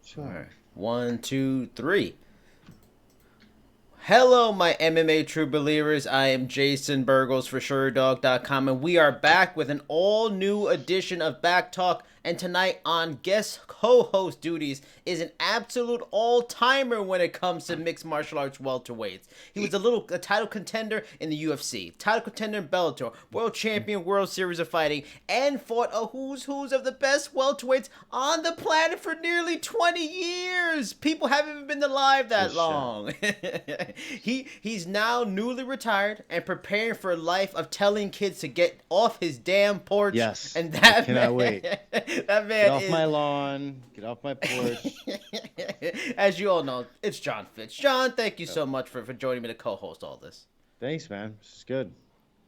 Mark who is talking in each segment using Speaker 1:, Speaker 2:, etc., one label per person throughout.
Speaker 1: Sure.
Speaker 2: All right. 1, 2, 3. Hello, my MMA true believers. I am Jason Burgos for Sherdog.com, and we are back with an all new edition of Back Talk. And tonight on guest co-host duties is an absolute all-timer when it comes to mixed martial arts welterweights. He was a title contender in the UFC, title contender in Bellator, world champion, World Series of Fighting, and fought a who's of the best welterweights on the planet for nearly 20 years. People haven't even been alive that long. He's now newly retired and preparing for a life of telling kids to get off his damn porch.
Speaker 1: Yes.
Speaker 2: And
Speaker 1: I
Speaker 2: that
Speaker 1: cannot
Speaker 2: man,
Speaker 1: wait.
Speaker 2: that man
Speaker 1: Get off
Speaker 2: is,
Speaker 1: my lawn. Get off my porch.
Speaker 2: as you all know, it's Jon Fitch. Jon, thank you so much for joining me to co-host all this.
Speaker 1: Thanks, man. This is good.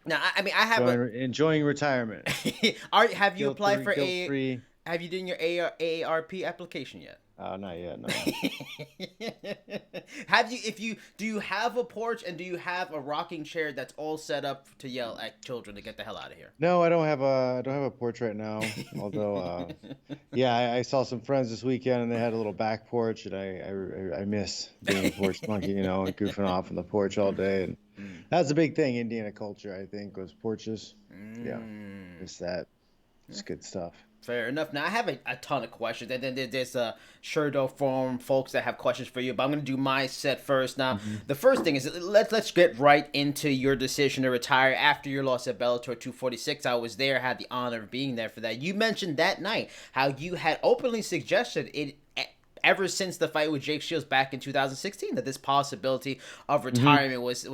Speaker 2: Now, I mean, I have
Speaker 1: enjoying retirement.
Speaker 2: Have you applied for
Speaker 1: guilt-free.
Speaker 2: Have you done your AARP application yet?
Speaker 1: Oh, not yet. No.
Speaker 2: Do you have a porch and do you have a rocking chair that's all set up to yell at children to get the hell out of here?
Speaker 1: No, I don't have a porch right now. Although, yeah, I saw some friends this weekend and they had a little back porch, and I miss being a porch monkey, and goofing off on the porch all day. And that's a big thing, Indiana culture, I think, was porches. Yeah, it's that. It's good stuff.
Speaker 2: Fair enough. Now, I have a ton of questions, and then there's Sherdog forum folks that have questions for you, but I'm going to do my set first. Now, the first thing is, let's get right into your decision to retire after your loss at Bellator 246. I was there, had the honor of being there for that. You mentioned that night how you had openly suggested it ever since the fight with Jake Shields back in 2016, that this possibility of retirement was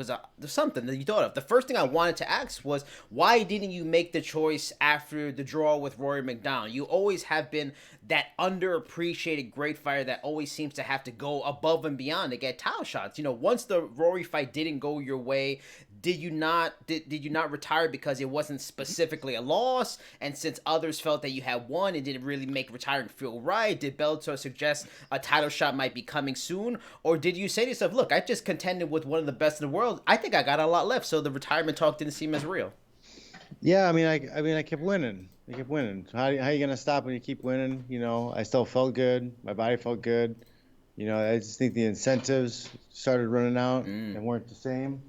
Speaker 2: something that you thought of. The first thing I wanted to ask was, why didn't you make the choice after the draw with Rory McDonald? You always have been that underappreciated great fighter that always seems to have to go above and beyond to get title shots. Once the Rory fight didn't go your way, did you not retire because it wasn't specifically a loss? And since others felt that you had won, it didn't really make retiring feel right, did Bellator suggest a title shot might be coming soon? Or did you say to yourself, look, I just contended with one of the best in the world, I think I got a lot left, so the retirement talk didn't seem as real?
Speaker 1: Yeah, I kept winning. I kept winning. So how are you gonna stop when you keep winning? I still felt good. My body felt good. I just think the incentives started running out and weren't the same.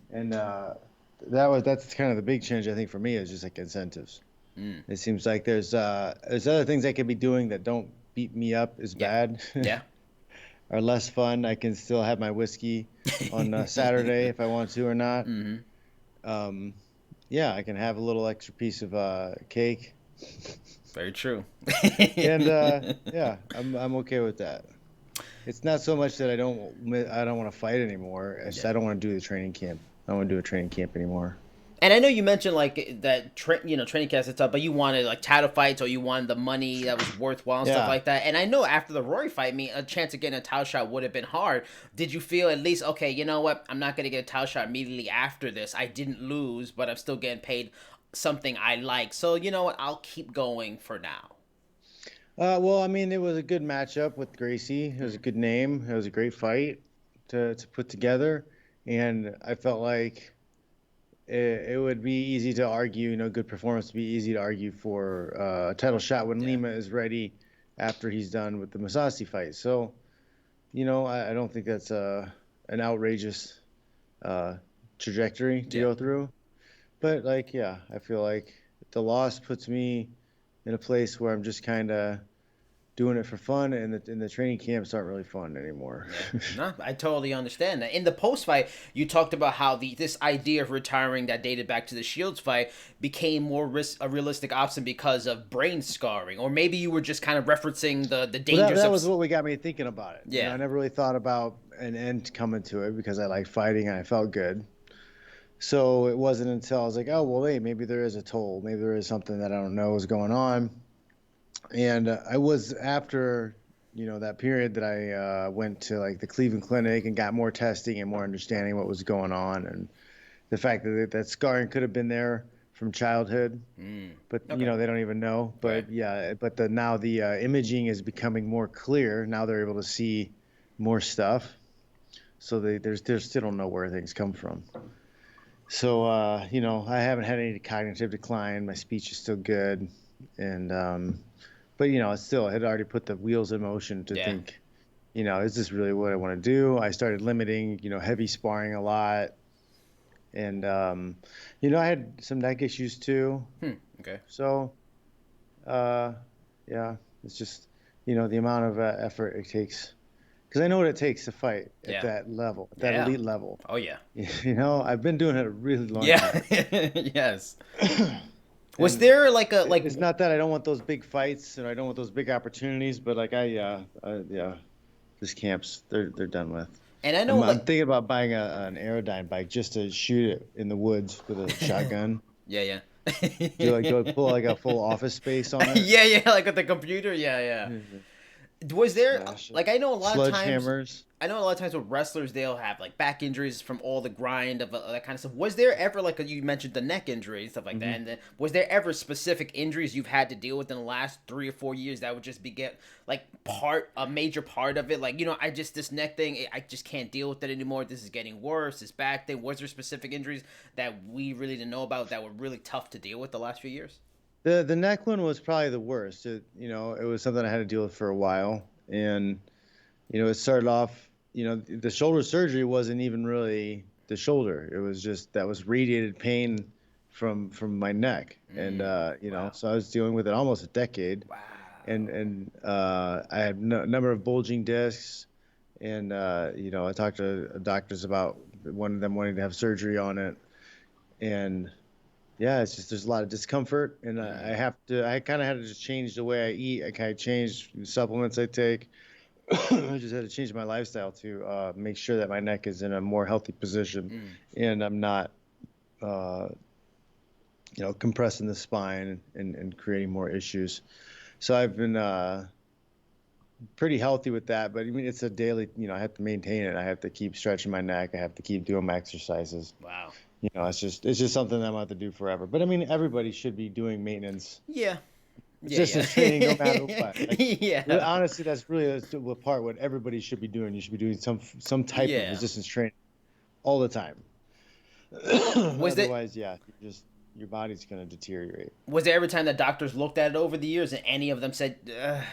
Speaker 1: And that's kind of the big change, I think, for me, is just like incentives. It seems like there's other things I could be doing that don't beat me up as bad.
Speaker 2: Yeah.
Speaker 1: Are less fun. I can still have my whiskey on Saturday if I want to or not. Yeah, I can have a little extra piece of cake.
Speaker 2: Very true.
Speaker 1: And yeah, I'm okay with that. It's not so much that I don't want to fight anymore. It's I don't want to do the training camp. I don't want to do a training camp anymore.
Speaker 2: And I know you mentioned like that, training camps and stuff, but you wanted like title fights, or you wanted the money that was worthwhile and stuff like that. And I know after the Rory fight, a chance of getting a title shot would have been hard. Did you feel at least, okay, you know what, I'm not going to get a title shot immediately after this. I didn't lose, but I'm still getting paid something I like. So you know what, I'll keep going for now.
Speaker 1: Well, I mean, it was a good matchup with Gracie. It was a good name. It was a great fight to put together. And I felt like it would be easy to argue, good performance would be easy to argue for a title shot when Lima is ready after he's done with the Masasi fight. So, I don't think that's an outrageous trajectory to go through. But, I feel like the loss puts me in a place where I'm just kind of doing it for fun, and the training camps aren't really fun anymore.
Speaker 2: No, I totally understand that. In the post fight, you talked about how this idea of retiring that dated back to the Shields fight became more a realistic option because of brain scarring, or maybe you were just kind of referencing the dangers.
Speaker 1: That was what got me thinking about it.
Speaker 2: Yeah,
Speaker 1: I never really thought about an end coming to it because I liked fighting and I felt good. So it wasn't until I was like, oh well, wait, maybe there is a toll. Maybe there is something that I don't know is going on. And I was after, that period that I went to like the Cleveland Clinic and got more testing and more understanding what was going on, and the fact that scarring could have been there from childhood, but they don't even know. But now the imaging is becoming more clear. Now they're able to see more stuff, so they still don't know where things come from. So I haven't had any cognitive decline. My speech is still good, and but still, I had already put the wheels in motion to
Speaker 2: Yeah.
Speaker 1: think, is this really what I want to do? I started limiting, heavy sparring a lot, and I had some neck issues too.
Speaker 2: Okay.
Speaker 1: So, uh, yeah, it's just, the amount of effort it takes, because I know what it takes to fight at
Speaker 2: Yeah.
Speaker 1: that level, at that
Speaker 2: Yeah.
Speaker 1: elite level.
Speaker 2: Oh yeah.
Speaker 1: I've been doing it a really long
Speaker 2: Yeah.
Speaker 1: time.
Speaker 2: Yes. Was
Speaker 1: And
Speaker 2: there like a like?
Speaker 1: it's not that I don't want those big fights and I don't want those big opportunities, but like yeah, this camp's they're done with.
Speaker 2: And I know
Speaker 1: I'm
Speaker 2: like.
Speaker 1: thinking about buying an Aerodyne bike just to shoot it in the woods with a shotgun.
Speaker 2: Yeah, yeah.
Speaker 1: Do I pull like a full office space on it?
Speaker 2: Yeah, yeah, like with the computer. Yeah, yeah. Was there
Speaker 1: Smash it.
Speaker 2: like I know a lot of times
Speaker 1: Sledgehammers.
Speaker 2: I know a lot of times with wrestlers they'll have like back injuries from all the grind of that kind of stuff. Was there ever like you mentioned the neck injury and stuff like that?
Speaker 1: Hmm.
Speaker 2: And then, was there ever specific injuries you've had to deal with in the last 3 or 4 years that would just be get like a major part of it? Like I just this neck thing I just can't deal with it anymore. This is getting worse. This back thing. Was there specific injuries that we really didn't know about that were really tough to deal with the last few years?
Speaker 1: The neck one was probably the worst. It was something I had to deal with for a while, and it started off. The shoulder surgery wasn't even really the shoulder. It was just that was radiated pain from my neck, and
Speaker 2: Wow.
Speaker 1: so I was dealing with it almost a decade,
Speaker 2: Wow.
Speaker 1: and I had a number of bulging discs, and I talked to doctors about one of them wanting to have surgery on it, and yeah, it's just there's a lot of discomfort, and I kind of had to just change the way I eat. I kind of changed the supplements I take. I just had to change my lifestyle to make sure that my neck is in a more healthy position,
Speaker 2: Mm.
Speaker 1: and I'm not, uh, compressing the spine and creating more issues. So I've been pretty healthy with that, but I mean it's a daily. I have to maintain it. I have to keep stretching my neck. I have to keep doing my exercises.
Speaker 2: Wow.
Speaker 1: It's just something that I'm going to have to do forever. But I mean, everybody should be doing maintenance,
Speaker 2: Yeah. Yeah,
Speaker 1: resistance training, no matter
Speaker 2: yeah.
Speaker 1: what. Like,
Speaker 2: Yeah.
Speaker 1: honestly, that's really the part what everybody should be doing. You should be doing some type of
Speaker 2: Yeah.
Speaker 1: resistance training all the time.
Speaker 2: Was there
Speaker 1: Otherwise, yeah, your body's going to deteriorate.
Speaker 2: was there every time that doctors looked at it over the years and any of them said,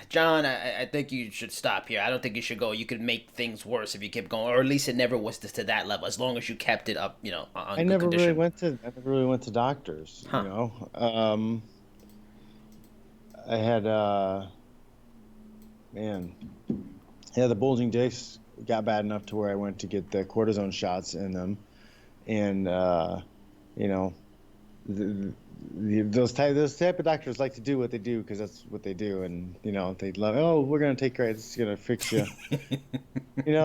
Speaker 2: John, I think you should stop here. I don't think you should go. You could make things worse if you kept going, or at least it never was to that level. As long as you kept it up, on good condition.
Speaker 1: I never really went to doctors.
Speaker 2: Huh.
Speaker 1: I had man, yeah, the bulging discs got bad enough to where I went to get the cortisone shots in them, and you know, those type of doctors like to do what they do because that's what they do, and they love. Oh, we're gonna take care. It's gonna fix you.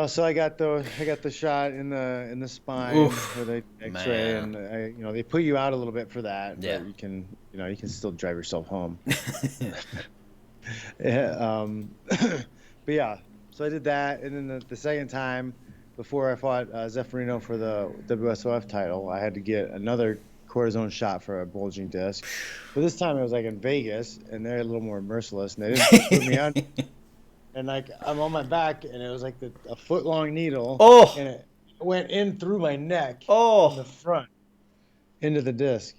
Speaker 1: So I got the shot in the spine
Speaker 2: Oof,
Speaker 1: for the X-ray,
Speaker 2: man.
Speaker 1: and they put you out a little bit for that,
Speaker 2: Yeah.
Speaker 1: but you can still drive yourself home. Yeah, but yeah, so I did that, and then the second time, before I fought Zeffirino for the WSOF title, I had to get another cortisone shot for a bulging disc. But this time it was like in Vegas, and they're a little more merciless, and they didn't put me on. And like I'm on my back, and it was like a foot long needle,
Speaker 2: Oh,
Speaker 1: and it went in through my neck in the
Speaker 2: oh.
Speaker 1: front into the disc.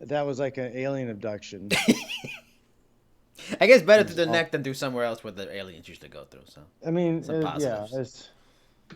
Speaker 1: That was like an alien abduction.
Speaker 2: I guess
Speaker 1: It
Speaker 2: better through
Speaker 1: was
Speaker 2: the
Speaker 1: awful.
Speaker 2: neck than through somewhere else where the aliens used to go through. So
Speaker 1: I mean,
Speaker 2: some
Speaker 1: yeah,
Speaker 2: positives.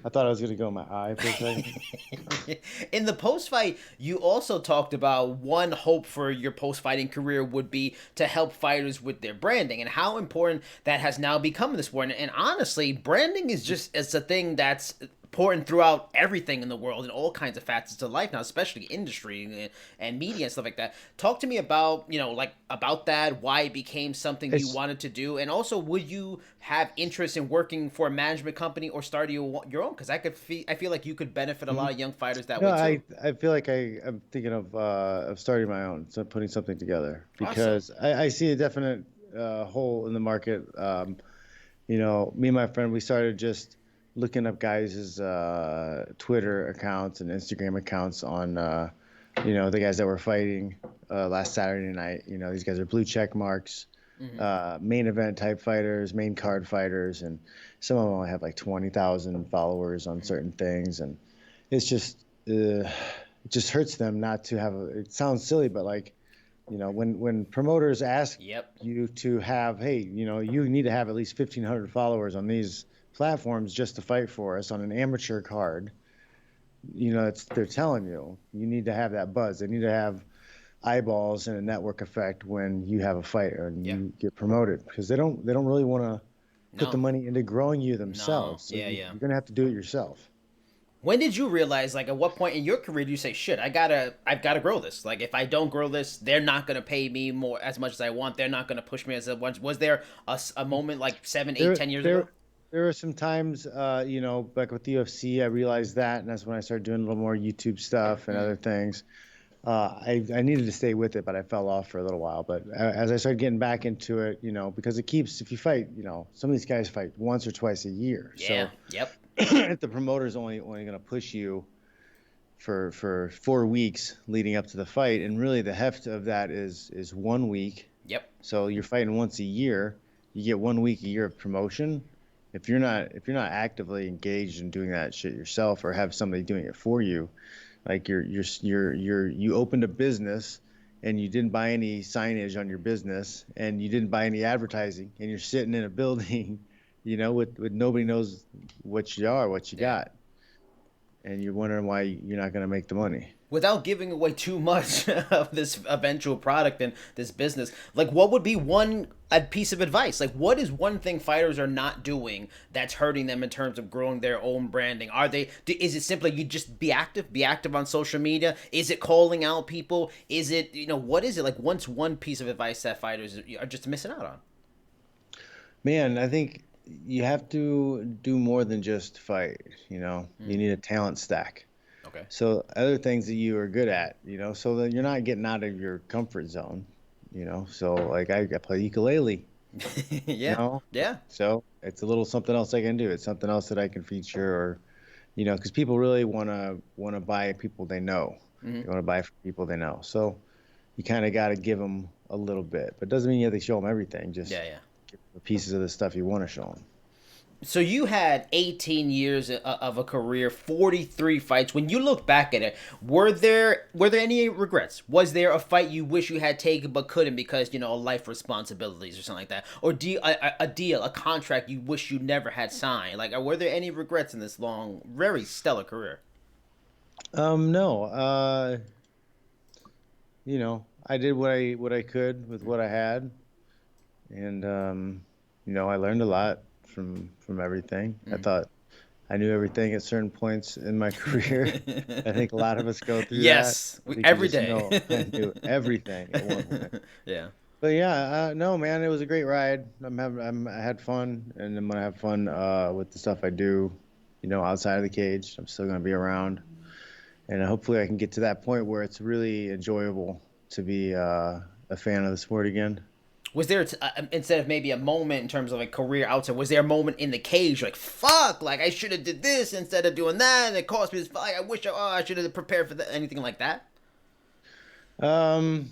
Speaker 1: I thought I was gonna go in my eye for a second.
Speaker 2: In the post fight, you also talked about one hope for your post fighting career would be to help fighters with their branding and how important that has now become in the sport. And honestly, branding is just it's a thing that's important throughout everything in the world in all kinds of facets of life now, especially industry and media and stuff like that. Talk to me about like about that, why it became something you
Speaker 1: It's
Speaker 2: wanted to do, and also would you have interest in working for a management company or starting your own? Because I feel like you could benefit a lot
Speaker 1: mhm.
Speaker 2: of young fighters that
Speaker 1: No,
Speaker 2: way too.
Speaker 1: I feel like I'm thinking of starting my own, so putting something together
Speaker 2: Awesome.
Speaker 1: because I see a definite hole in the market. Me and my friend, we started just looking up guys' Twitter accounts and Instagram accounts on the guys that were fighting last Saturday night. These guys are blue check marks,
Speaker 2: Hmm.
Speaker 1: main event type fighters, main card fighters, and some of them only have like 20,000 followers on certain things, and it's just it just hurts them not to have it sounds silly, but like When promoters ask
Speaker 2: Yep.
Speaker 1: you to have, hey, you need to have at least 1,500 followers on these platforms just to fight for us on an amateur card. They're telling you need to have that buzz. They need to have eyeballs and a network effect when you have a fight and
Speaker 2: Yep.
Speaker 1: you get promoted, because they don't really want to put the
Speaker 2: No.
Speaker 1: money into growing you
Speaker 2: No.
Speaker 1: themselves. So
Speaker 2: Yeah. Yeah.
Speaker 1: you're gonna have to do it yourself.
Speaker 2: When did you realize, like, at what point in your career do you say, "Shit, I've gotta grow this. Like, if I don't grow this, they're not gonna pay me more as much as I want. They're not gonna push me as much." Was there a moment like 7, 8,
Speaker 1: There
Speaker 2: 10 years
Speaker 1: there
Speaker 2: ago?
Speaker 1: there are some times, back with the UFC, I realized that, and that's when I started doing a little more YouTube stuff and
Speaker 2: Mm.
Speaker 1: other things. I needed to stay with it, but I fell off for a little while. But as I started getting back into it, because if you fight, some of these guys fight once or twice a year.
Speaker 2: Yeah.
Speaker 1: So
Speaker 2: Yep.
Speaker 1: if the promoter's only going to push you for 4 weeks leading up to the fight, and really the heft of that is 1 week.
Speaker 2: Yep.
Speaker 1: So you're fighting once a year. You get 1 week a year of promotion. If you're not actively engaged in doing that shit yourself, or have somebody doing it for you, like you opened a business and you didn't buy any signage on your business and you didn't buy any advertising, and you're sitting in a building, with nobody knows what you are, what you
Speaker 2: Yeah.
Speaker 1: got, and you're wondering why you're not going to make the money.
Speaker 2: Without giving away too much of this eventual product and this business, like, what would be one a piece of advice? Like, what is one thing fighters are not doing that's hurting them in terms of growing their own branding? Is it simply you just be active on social media? Is it calling out people? Is it, what is it? Like, what's one piece of advice that fighters are just missing out on?
Speaker 1: Man, I think you have to do more than just fight. You
Speaker 2: Mm,
Speaker 1: need a talent stack.
Speaker 2: okay.
Speaker 1: So other things that you are good at, so that you're not getting out of your comfort zone. So like I play ukulele, you
Speaker 2: Yeah.
Speaker 1: know,
Speaker 2: Yeah.
Speaker 1: so it's a little something else I can do. It's something else that I can feature, or because people really want to buy people they know.
Speaker 2: Hmm.
Speaker 1: They want to buy from people they know. So you kind of got to give them a little bit, but it doesn't mean you have to show them everything. Just
Speaker 2: Yeah. Yeah.
Speaker 1: give them pieces of the stuff you want to show them.
Speaker 2: So you had 18 years of a career, 43 fights. When you look back at it, were there any regrets? Was there a fight you wish you had taken but couldn't because life responsibilities or something like that, or a deal, a contract you wish you never had signed? Like, were there any regrets in this long, very stellar career?
Speaker 1: No, I did what I could with what I had, and I learned a lot from everything. I
Speaker 2: Mm.
Speaker 1: thought I knew everything at certain points in my career. I think a lot of us go through that.
Speaker 2: Yes,
Speaker 1: I think you
Speaker 2: every
Speaker 1: just
Speaker 2: day.
Speaker 1: know I knew everything at one point.
Speaker 2: Yeah.
Speaker 1: But yeah, no, man, it was a great ride. I had fun, and I'm gonna have fun with the stuff I do, outside of the cage. I'm still gonna be around, and hopefully I can get to that point where it's really enjoyable to be a fan of the sport again.
Speaker 2: Was there instead of maybe a moment in terms of like career outside? Was there a moment in the cage like fuck, like I should have did this instead of doing that, and it cost me this fight? I wish I should have prepared for that. Anything like that?
Speaker 1: Um,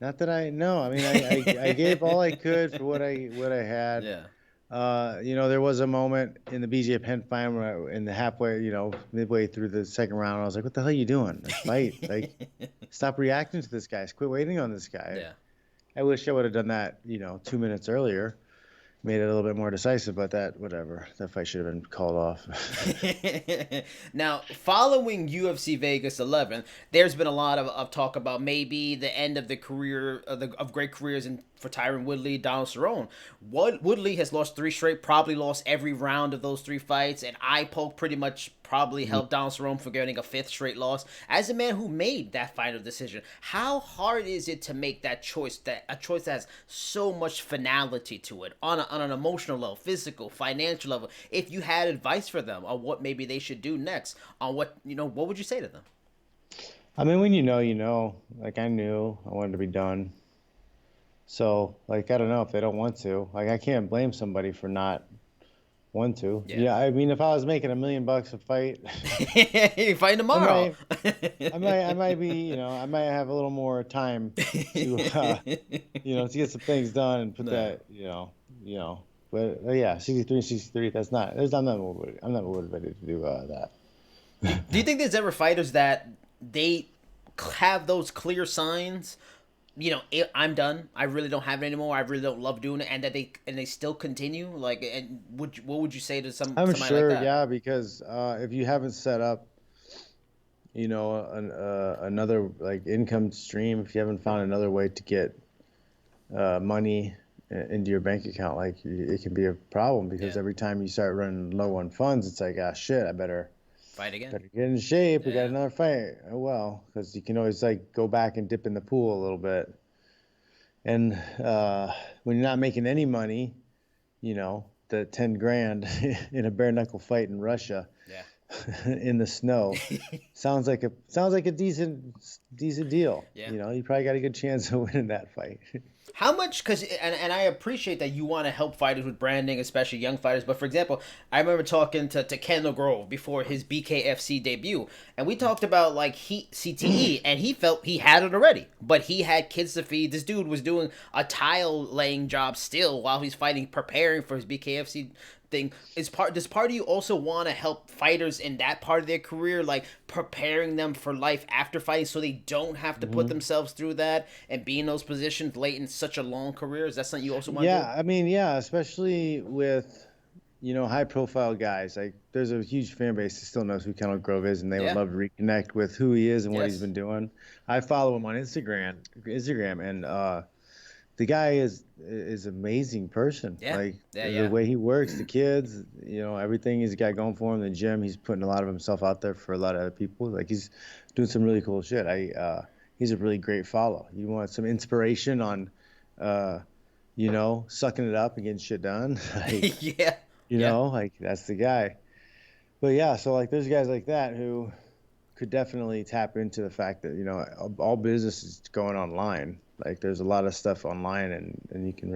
Speaker 1: Not that I know. I mean, I gave all I could for what I had.
Speaker 2: Yeah.
Speaker 1: There was a moment in the BJ Penn final where in the halfway, midway through the second round, I was like, "What the hell are you doing? Like, fight! Like, stop reacting to this guy. Quit waiting on this guy."
Speaker 2: Yeah.
Speaker 1: I wish I would have done that, 2 minutes earlier, made it a little bit more decisive. But whatever, that fight should have been called off.
Speaker 2: Now, following UFC Vegas 11, there's been a lot of talk about maybe the end of the career of great careers for Tyron Woodley, Donald Cerrone. Woodley has lost 3 straight, probably lost every round of those 3 fights, and eye poke pretty much probably helped Donald Cerrone for getting a 5th straight loss. As a man who made that final decision, how hard is it to make that choice? That a choice that has so much finality to it on an emotional level, physical, financial level. If you had advice for them on what maybe they should do next, on what would you say to them?
Speaker 1: I mean, when you know, you know. Like I knew I wanted to be done. So, like, I don't know if they don't want to. Like, I can't blame somebody for not want to.
Speaker 2: Yeah.
Speaker 1: Yeah, I mean, if I was making $1 million a fight,
Speaker 2: You fight
Speaker 1: I
Speaker 2: tomorrow.
Speaker 1: might, I might be, I might have a little more time to, to get some things done and put
Speaker 2: No.
Speaker 1: that, But yeah, 63, 63. That's not. I'm not motivated to do that.
Speaker 2: Do you think there's ever fighters that they have those clear signs, I'm done. I really don't have it anymore. I really don't love doing it, and that they still continue. Like, and what would you say to
Speaker 1: I'm
Speaker 2: somebody like
Speaker 1: sure,
Speaker 2: that?
Speaker 1: yeah, because if you haven't set up, another like income stream, if you haven't found another way to get money into your bank account, like it can be a problem because
Speaker 2: Yeah,
Speaker 1: every time you start running low on funds, it's like, ah, shit, I
Speaker 2: fight again.
Speaker 1: better get in shape. We got
Speaker 2: Yeah,
Speaker 1: another fight. Oh well, because you can always like go back and dip in the pool a little bit. And when you're not making any money, the 10 grand in a bare knuckle fight in Russia
Speaker 2: yeah.
Speaker 1: in the snow sounds like a decent deal.
Speaker 2: Yeah.
Speaker 1: You probably got a good chance of winning that fight.
Speaker 2: How much? Because and I appreciate that you want to help fighters with branding, especially young fighters. But for example, I remember talking to Kendall Grove before his BKFC debut, and we talked about like he CTE, and he felt he had it already, but he had kids to feed. This dude was doing a tile laying job still while he's fighting, preparing for his BKFC thing. Does part of you also want to help fighters in that part of their career, like preparing them for life after fighting, so they don't have to put
Speaker 1: hmm
Speaker 2: themselves through that and be in those positions late in such a long career? Is that something you also want to do?
Speaker 1: Yeah, I mean, yeah, especially with high profile guys. Like there's a huge fan base that still knows who Kendall Grove is, and they would
Speaker 2: Yeah.
Speaker 1: love to reconnect with who he is and what he's
Speaker 2: Yes.
Speaker 1: been doing. I follow him on Instagram, and the guy is amazing person.
Speaker 2: Yeah.
Speaker 1: Like
Speaker 2: Yeah.
Speaker 1: the
Speaker 2: Yeah.
Speaker 1: way he works, the kids, everything he's got going for him. The gym, he's putting a lot of himself out there for a lot of other people. Like he's doing some really cool shit. He's a really great follow. You want some inspiration on, uh, sucking it up and getting shit done. Like,
Speaker 2: Yeah. Yeah.
Speaker 1: like that's the guy. But yeah, so like there's guys like that who could definitely tap into the fact that all business is going online. Like there's a lot of stuff online, and you can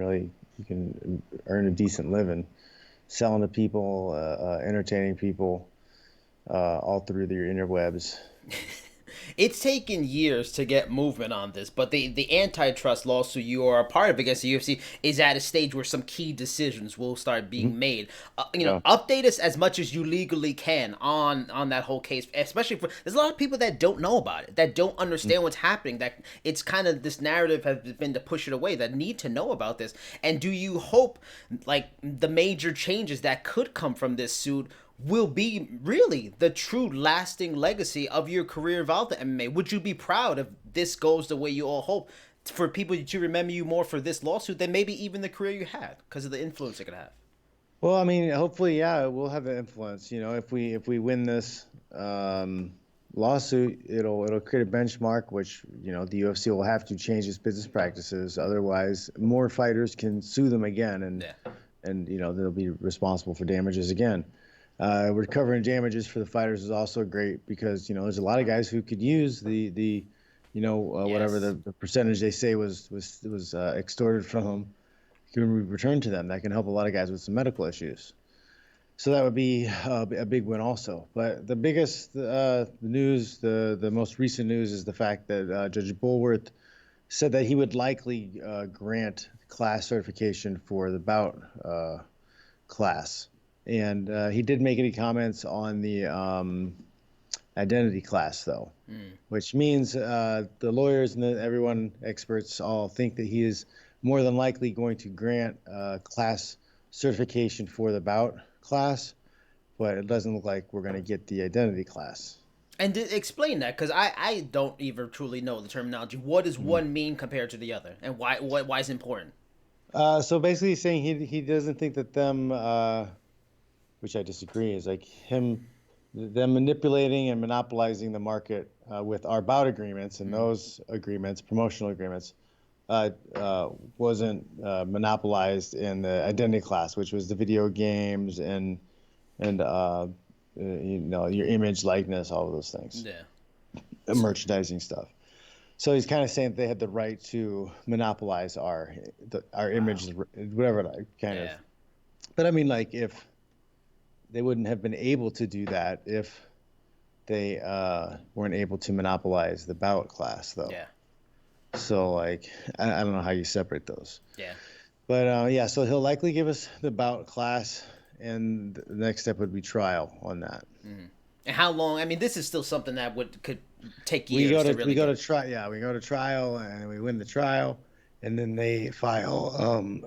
Speaker 1: earn a decent living selling to people, entertaining people, all through your interwebs.
Speaker 2: It's taken years to get movement on this, but the antitrust lawsuit you are a part of against the UFC is at a stage where some key decisions will start
Speaker 1: Mhm.
Speaker 2: being made.
Speaker 1: Yeah.
Speaker 2: Update us as much as you legally can on that whole case, especially for there's a lot of people that don't know about it, that don't understand what's happening. That it's kind of this narrative has been to push it away. That need to know about this. And do you hope like the major changes that could come from this suit will be really the true lasting legacy of your career involved in MMA? Would you be proud if this goes the way you all hope, for people to remember you more for this lawsuit than maybe even the career you had because of the influence it could have?
Speaker 1: Well, I mean, hopefully, yeah, we'll have an influence. If we win this lawsuit, it'll create a benchmark, which the UFC will have to change its business practices. Otherwise, more fighters can sue them again, and
Speaker 2: Yeah.
Speaker 1: and they'll be responsible for damages again. Recovering damages for the fighters is also great because there's a lot of guys who could use the whatever
Speaker 2: Yes.
Speaker 1: the percentage they say was extorted from them can be returned to them. That can help a lot of guys with some medical issues. So that would be a big win also. But the biggest news, the most recent news, is the fact that Judge Bulworth said that he would likely grant class certification for the bout class. And he did make any comments on the identity class, though, which means the lawyers and everyone, experts, all think that he is more than likely going to grant class certification for the bout class, but it doesn't look like we're going to get the identity class.
Speaker 2: And explain that, because I don't even truly know the terminology. What does one mean compared to the other, and why is it important?
Speaker 1: So basically, he's saying he doesn't think that them, which I disagree, is like them manipulating and monopolizing the market with our bout agreements, and those agreements, promotional agreements, wasn't monopolized in the identity class, which was the video games and your image, likeness, all of those things,
Speaker 2: Yeah.
Speaker 1: the merchandising stuff. So he's kind of saying that they had the right to monopolize our image, whatever, like, kind of.
Speaker 2: Yeah.
Speaker 1: But I mean, like, if they wouldn't have been able to do that if they weren't able to monopolize the bout class, though.
Speaker 2: Yeah.
Speaker 1: So, like, I don't know how you separate those.
Speaker 2: Yeah.
Speaker 1: But yeah, so he'll likely give us the bout class, and the next step would be trial on that.
Speaker 2: And how long? I mean, this is still something that could take
Speaker 1: We
Speaker 2: years
Speaker 1: go
Speaker 2: to
Speaker 1: to
Speaker 2: really
Speaker 1: we go
Speaker 2: get.
Speaker 1: to try yeah we go to trial and we win the trial, and then they file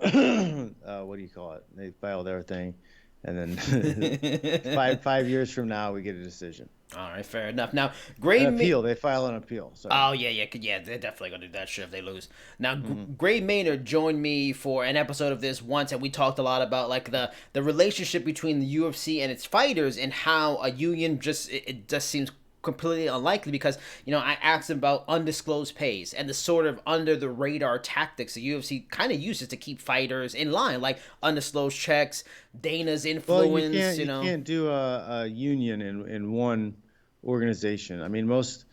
Speaker 1: what do you call it? They filed everything, and then five years from now we get a decision.
Speaker 2: All right, fair enough. Now,
Speaker 1: An
Speaker 2: Gray.
Speaker 1: appeal. They file an appeal. Sorry.
Speaker 2: Oh yeah, they're definitely gonna do that shit if they lose. Now,
Speaker 1: Hmm.
Speaker 2: Gray Maynard joined me for an episode of this once, and we talked a lot about like the relationship between the UFC and its fighters, and how a union it just seems completely unlikely because I asked him about undisclosed pays and the sort of under the radar tactics the UFC kind of uses to keep fighters in line, like undisclosed checks, Dana's
Speaker 1: Well,
Speaker 2: influence.
Speaker 1: you can't do a union in one organization. I mean, most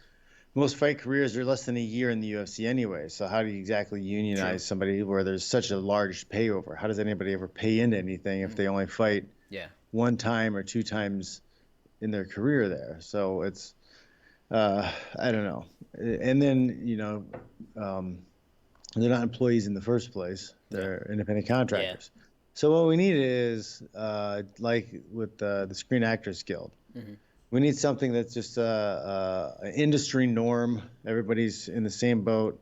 Speaker 1: fight careers are less than a year in the UFC anyway. So how do you exactly
Speaker 2: True.
Speaker 1: unionize somebody where there's such a large payover? How does anybody ever pay into anything if they only fight
Speaker 2: Yeah.
Speaker 1: one time or two times in their career there? So it's I don't know. And then um, they're not employees in the first place.
Speaker 2: Yeah.
Speaker 1: They're independent
Speaker 2: Yeah.
Speaker 1: contractors. So what we need is like with the Screen Actors Guild.
Speaker 2: Hmm.
Speaker 1: We need something that's just an industry norm. Everybody's in the same boat.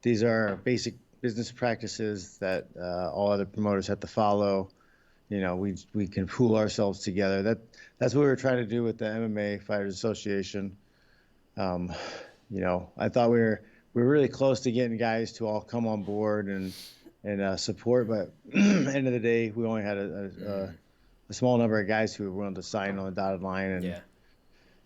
Speaker 1: These are basic business practices that all other promoters have to follow. We can pool ourselves together. That's what we were trying to do with the MMA Fighters Association. Um, I thought we were really close to getting guys to all come on board and support, but end of the day, we only had a small number of guys who were willing to sign on the dotted line, and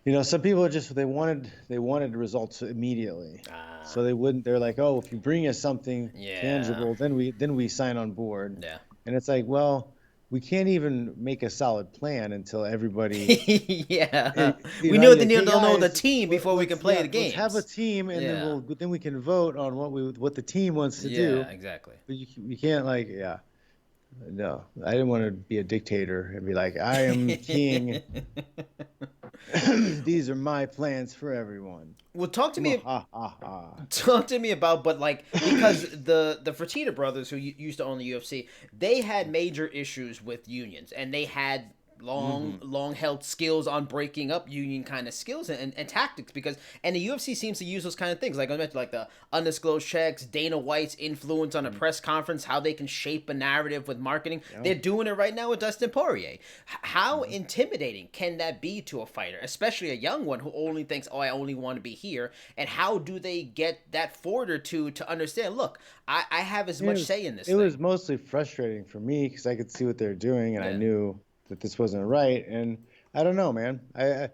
Speaker 2: Yeah.
Speaker 1: some people are just they wanted results immediately, so
Speaker 2: Ah.
Speaker 1: they wouldn't. They're like, oh, if you bring us something
Speaker 2: Yeah.
Speaker 1: tangible, then we sign on board,
Speaker 2: Yeah.
Speaker 1: and it's like, well, we can't even make a solid plan until everybody
Speaker 2: Yeah. We
Speaker 1: you're
Speaker 2: know
Speaker 1: like, hey
Speaker 2: they'll know the
Speaker 1: guys,
Speaker 2: team before we can play the
Speaker 1: let's have a
Speaker 2: games.
Speaker 1: team, and then
Speaker 2: Yeah.
Speaker 1: we can vote on what the team wants to
Speaker 2: Yeah,
Speaker 1: do.
Speaker 2: exactly.
Speaker 1: But you can't like, yeah, no, I didn't want to be a dictator and be like, I am king. These are my plans for everyone.
Speaker 2: Well, talk to me.
Speaker 1: Ha ha ha.
Speaker 2: Talk to me about, but like, because the Fertitta brothers who used to own the UFC, they had major issues with unions, and they had
Speaker 1: Hmm.
Speaker 2: long held skills on breaking up union kind of skills and tactics, because and the UFC seems to use those kind of things, like I mentioned, like the undisclosed checks, Dana White's influence on a press conference, how they can shape a narrative with marketing.
Speaker 1: Yeah.
Speaker 2: They're doing it right now with Dustin Poirier. How
Speaker 1: Hmm.
Speaker 2: intimidating can that be to a fighter, especially a young one who only thinks, oh, I only want to be here? And how do they get that fortitude to understand, look, I have as
Speaker 1: It
Speaker 2: much
Speaker 1: was
Speaker 2: say in this
Speaker 1: it was
Speaker 2: thing?
Speaker 1: mostly frustrating for me because I could see what they're doing and I
Speaker 2: Yeah.
Speaker 1: knew that this wasn't right. And I don't know, man. I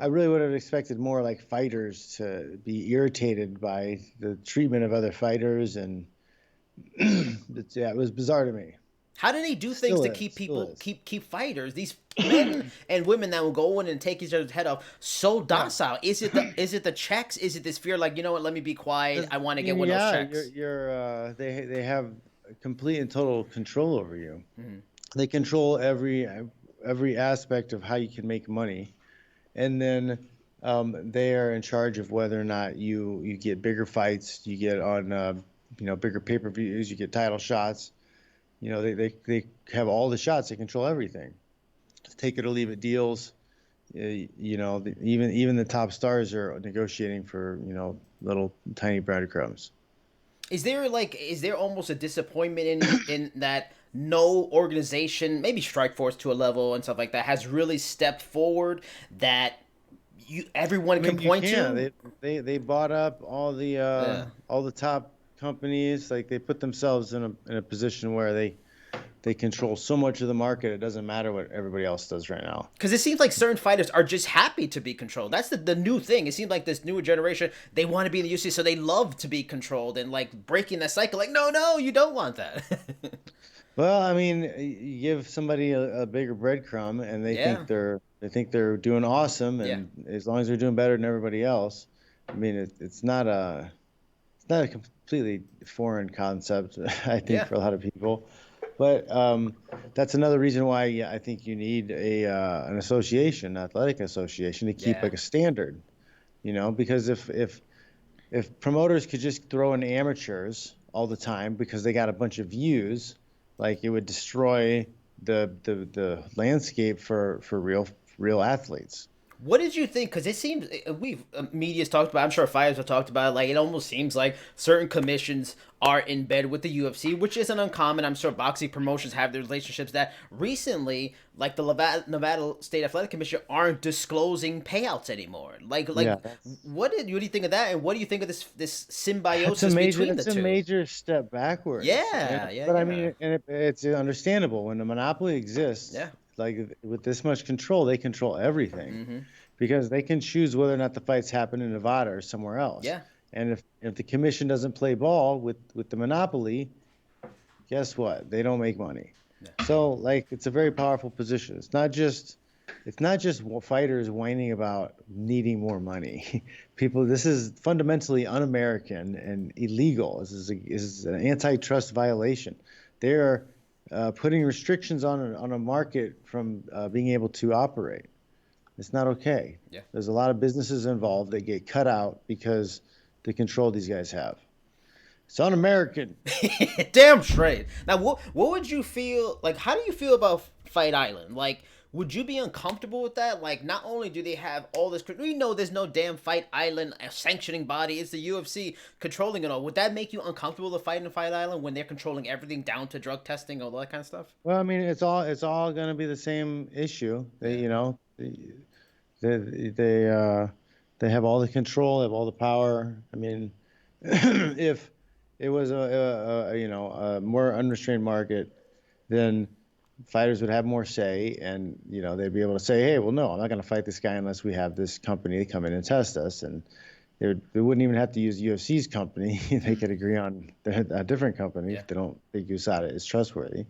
Speaker 1: really would have expected more like fighters to be irritated by the treatment of other fighters, and yeah, it was bizarre to me.
Speaker 2: How do they do things
Speaker 1: Still
Speaker 2: to
Speaker 1: is,
Speaker 2: keep
Speaker 1: still
Speaker 2: people
Speaker 1: is.
Speaker 2: keep fighters, these men and women that will go in and take each other's head off, so
Speaker 1: Yeah.
Speaker 2: docile? Is it the checks? Is it this fear, like, let me be quiet,
Speaker 1: 'Cause,
Speaker 2: I want to get one of those
Speaker 1: yeah,
Speaker 2: checks?
Speaker 1: they have complete and total control over you.
Speaker 2: Hmm.
Speaker 1: They control every aspect of how you can make money, and then they are in charge of whether or not you get bigger fights, you get on bigger pay-per-views, you get title shots. They have all the shots. They control everything. Take it or leave it deals. Even the top stars are negotiating for little tiny breadcrumbs.
Speaker 2: Is there almost a disappointment in that no organization, maybe Strikeforce to a level and stuff like that, has really stepped forward that everyone
Speaker 1: I
Speaker 2: can
Speaker 1: mean, you
Speaker 2: point
Speaker 1: can.
Speaker 2: to?
Speaker 1: They bought up
Speaker 2: Yeah.
Speaker 1: all the top companies. Like they put themselves in a position where they control so much of the market. It doesn't matter what everybody else does right now.
Speaker 2: Because it seems like certain fighters are just happy to be controlled. That's the new thing. It seems like this newer generation, they want to be in the UFC, so they love to be controlled and like breaking that cycle. Like, no, no, you don't want that.
Speaker 1: Well, I mean, you give somebody a bigger breadcrumb, and
Speaker 2: Yeah,
Speaker 1: they think they're doing awesome,
Speaker 2: yeah,
Speaker 1: and as long as they're doing better than everybody else, I mean, it's not a completely foreign concept, I think,
Speaker 2: yeah,
Speaker 1: for a lot of people. But that's another reason why, yeah, I think you need an association, athletic association, to keep
Speaker 2: yeah.
Speaker 1: like a standard. Because if promoters could just throw in amateurs all the time because they got a bunch of views, like it would destroy the landscape for real athletes.
Speaker 2: What did you think? Because it seems we've media's talked about. I'm sure fighters have talked about it. Like it almost seems like certain commissions are in bed with the UFC, which isn't uncommon. I'm sure boxing promotions have their relationships that recently, like the Nevada State Athletic Commission, aren't disclosing payouts anymore.
Speaker 1: Yeah, that's
Speaker 2: What do you think of that? And what do you think of this symbiosis between the
Speaker 1: it's a
Speaker 2: two?
Speaker 1: major step backwards.
Speaker 2: Yeah, yeah,
Speaker 1: But I
Speaker 2: yeah,
Speaker 1: mean, and it's understandable when a monopoly exists,
Speaker 2: yeah.
Speaker 1: like with this much control, they control everything
Speaker 2: Mm-hmm.
Speaker 1: because they can choose whether or not the fights happen in Nevada or somewhere else.
Speaker 2: Yeah.
Speaker 1: And if the commission doesn't play ball with the monopoly, guess what? They don't make money.
Speaker 2: Yeah.
Speaker 1: So like it's a very powerful position. It's not just fighters whining about needing more money. People, this is fundamentally un-American and illegal. This is an antitrust violation. They're putting restrictions on a market from being able to operate. It's not okay.
Speaker 2: Yeah.
Speaker 1: There's a lot of businesses involved that get cut out because the control these guys have. It's un-American.
Speaker 2: Damn straight. Now, what would you feel like? How do you feel about Fight Island? Like, would you be uncomfortable with that? Like, not only do they have all this, we know there's no damn Fight Island sanctioning body. It's the UFC controlling it all. Would that make you uncomfortable to fight in Fight Island when they're controlling everything down to drug testing, all that kind of stuff?
Speaker 1: Well, I mean, it's all going to be the same issue. They, you know, they have all the control, they have all the power. I mean, if it was a more unrestrained market, then fighters would have more say, and they'd be able to say, hey, well, no, I'm not going to fight this guy unless we have this company come in and test us, and they wouldn't even have to use UFC's company. They could agree on a different company if they don't think USADA is trustworthy.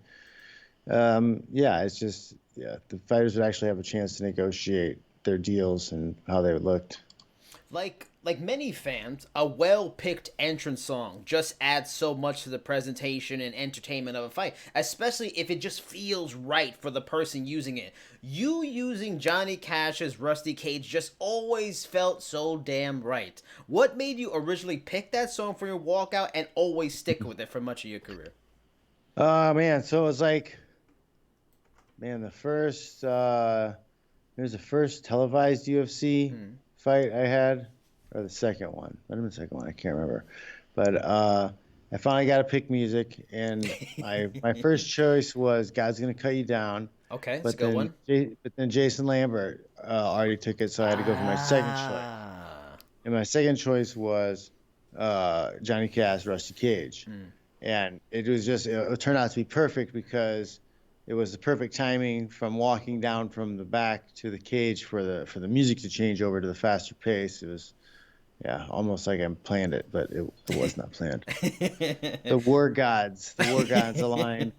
Speaker 1: It's just the fighters would actually have a chance to negotiate their deals and how they looked.
Speaker 2: Like many fans, a well-picked entrance song just adds so much to the presentation and entertainment of a fight, especially if it just feels right for the person using it. You using Johnny Cash's Rusty Cage just always felt so damn right. What made you originally pick that song for your walkout and always stick with it for much of your career?
Speaker 1: Man, so it was like, the first it was the first televised UFC fight I had. Or the second one. Might have been the second one. I can't remember. But I finally got to pick music, and my first choice was "God's Gonna Cut You Down."
Speaker 2: Okay, that's a good one.
Speaker 1: But then Jason Lambert already took it, so I had to go for my second choice. And my second choice was Johnny Cash, "Rusty Cage," and it turned out to be perfect because it was the perfect timing from walking down from the back to the cage for the music to change over to the faster pace. It was. Yeah, almost like I planned it, but it was not planned. The war gods aligned.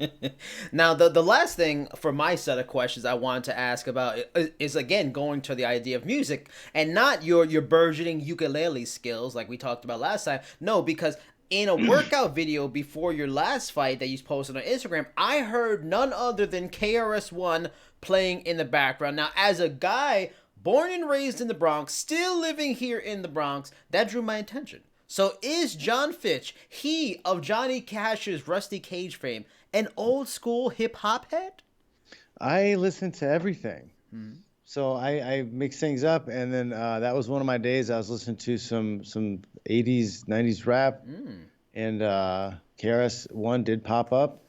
Speaker 2: Now, the last thing for my set of questions I wanted to ask about is again going to the idea of music and not your burgeoning ukulele skills like we talked about last time. No, because in a workout video before your last fight that you posted on Instagram, I heard none other than KRS-One playing in the background. Now, as a guy born and raised in the Bronx, still living here in the Bronx, that drew my attention. So is Jon Fitch, he of Johnny Cash's Rusty Cage fame, an old school hip hop head?
Speaker 1: I listen to everything. So I mix things up, and then that was one of my days. I was listening to some 80s, 90s rap, and KRS-One did pop up.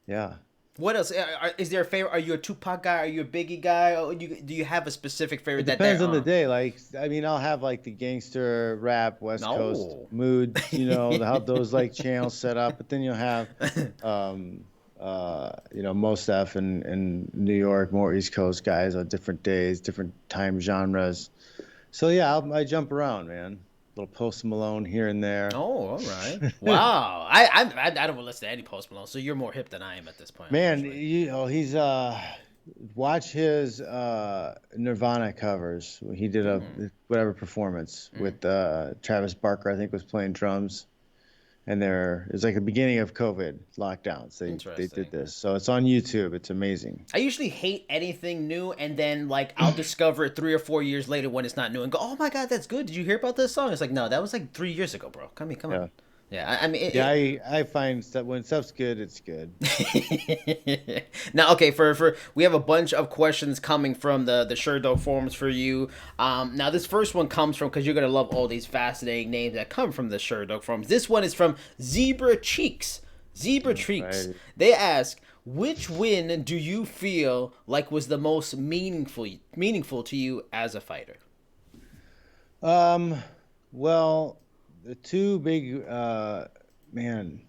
Speaker 1: Yeah.
Speaker 2: What else? Is there a favorite? Are you a Tupac guy? Are you a Biggie guy? Or do you have a specific favorite?
Speaker 1: It depends on the day. Like, I mean, I'll have like the gangster rap, West Coast mood, how those like channels set up. But then you'll have, most stuff in New York, more East Coast guys on different days, different time genres. So yeah, I jump around, man. Little Post Malone here and there.
Speaker 2: Oh, all right. Wow. I don't listen to any Post Malone, so you're more hip than I am at this point.
Speaker 1: Man, he's watch his Nirvana covers. He did a whatever performance with Travis Barker, I think, was playing drums. And it was like the beginning of COVID lockdowns. They did this. So it's on YouTube. It's amazing.
Speaker 2: I usually hate anything new, and then like I'll discover it 3 or 4 years later when it's not new and go, oh my God, that's good. Did you hear about this song? It's like, no, that was like 3 years ago, bro. Come on. Yeah, I mean,
Speaker 1: Yeah, I find stuff when stuff's good, it's good.
Speaker 2: now, okay, for we have a bunch of questions coming from the Sherdog forums for you. Now this first one comes from, because you're gonna love all these fascinating names that come from the Sherdog forums. This one is from Zebra Cheeks. Zebra Cheeks.
Speaker 1: Right.
Speaker 2: They ask, which win do you feel like was the most meaningful to you as a fighter?
Speaker 1: Um, well, the two big man,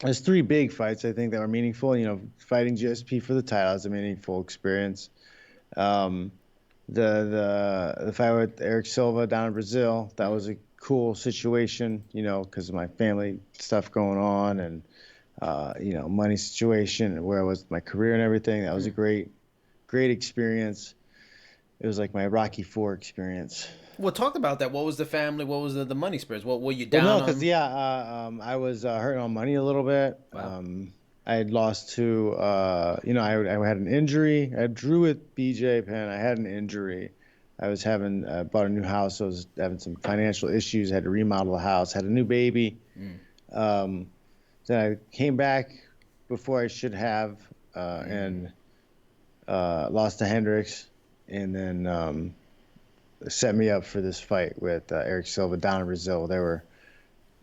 Speaker 1: there's three big fights I think that were meaningful. You know, fighting GSP for the title is a meaningful experience. Um, the fight with Eric Silva down in Brazil, that was a cool situation, you know, because of my family stuff going on and you know, money situation and where I was with my career and everything. That was a great experience. It was like my Rocky Four experience.
Speaker 2: Well, talk about that. What was the family? What was the money spreads? What were you
Speaker 1: Well,
Speaker 2: down
Speaker 1: no, because
Speaker 2: on?
Speaker 1: yeah, I was hurting on money a little bit.
Speaker 2: Wow.
Speaker 1: I had lost to, you know, I had an injury. I drew with BJ Penn. I had an injury. I was having bought a new house. So I was having some financial issues. Had to remodel the house. Had a new baby.
Speaker 2: Mm,
Speaker 1: Um, then I came back before I should have,
Speaker 2: mm.
Speaker 1: and lost to Hendricks, and then set me up for this fight with Eric Silva down in Brazil. They were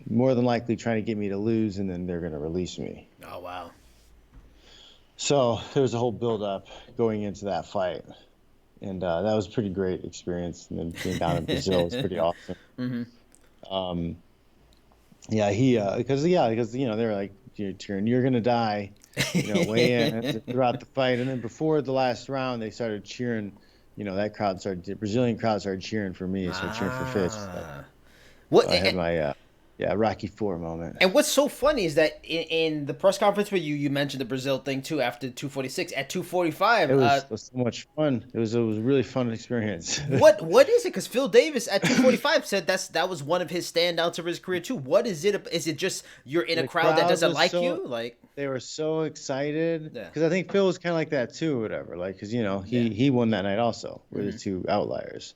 Speaker 1: more than likely trying to get me to lose, and then they're going to release me.
Speaker 2: Oh wow.
Speaker 1: So there was a whole build-up going into that fight, and that was a pretty great experience. And then being down in Brazil was pretty awesome.
Speaker 2: Mm-hmm.
Speaker 1: Um, yeah, because you know they were like, you're going to die, you know, weigh in throughout the fight, and then before the last round, they started cheering. You know, the Brazilian crowd started cheering for me, so cheering for Fitch. So
Speaker 2: Ah. What?
Speaker 1: I had my yeah, Rocky Four moment.
Speaker 2: And what's so funny is that in the press conference where you mentioned the Brazil thing too after 246 at 245.
Speaker 1: It was so much fun. It was a really fun experience.
Speaker 2: What is it? Because Phil Davis at 245 said that was one of his standouts of his career too. What is it? Is it just you're in a
Speaker 1: The
Speaker 2: crowd that
Speaker 1: crowd
Speaker 2: doesn't
Speaker 1: was
Speaker 2: like
Speaker 1: so
Speaker 2: you? Like,
Speaker 1: they were so excited
Speaker 2: yeah,
Speaker 1: because I think Phil was kind of like that too, or whatever. Like, because you know
Speaker 2: yeah.
Speaker 1: he won that night also. We're the
Speaker 2: Hmm.
Speaker 1: two outliers.